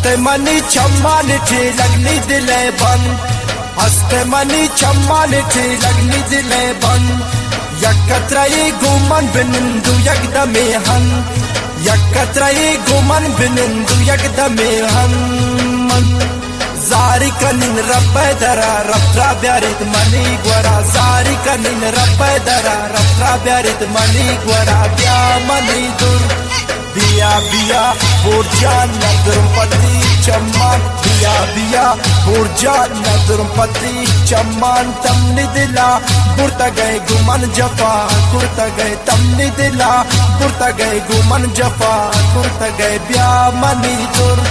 हस्ते मनी चम्मा निठी लगनी दिले बंद हस्ते मनी चम्मा निठी लगनी दिले बंद यकत्रयी गुमन बिनिंदु यकदमे हन यकत्रयी गुमन बिनिंदु यकदमे हन जारी कनिन रब्बे दरा रफ्रा ब्यारित मनी ग्वरा जारी कनिन रब्बे दरा रफ्रा ब्यारित मनी ग्वरा ब्या मनी दुर बिया बिया बोर्जा नदरम पति चम्मान बिया बिया बोर्जा नदरम पति चम्मान तमने दिला बुरता गए गुमन जफा कुर्ता गए तमने दिला बुरता गए गुमन जफा कुर्ता गए ब्या मनी दुर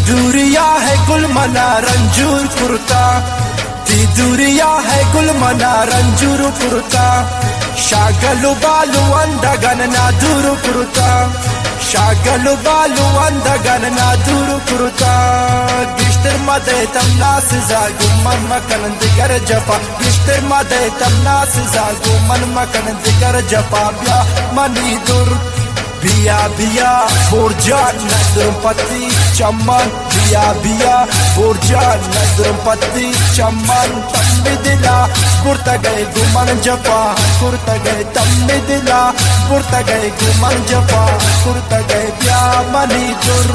तिदुरिया है गुलमना रंजूर कुर्ता तिदुरिया है गुलमना रंजूर कुर्ता शागलु बालु अंधगन नादूर कुर्ता शागलु बालु अंधगन नादूर कुर्ता गिश्तर मदे तमनास जागु मन मकन दिगर जपा गिश्तर मदे तमनास जागु मन मकन दिगर जपा ब्या मनी दुर बिया बिया बोर्जा नदरम पति चम्मान बिया बिया बोर्जा नदरम पति चम्मान तम्मे दिला बुरता गए गुमन जपा कुर्ता गए तम्मे दिला बुरता गए गुमन जपा कुर्ता गए ब्या मनी दुर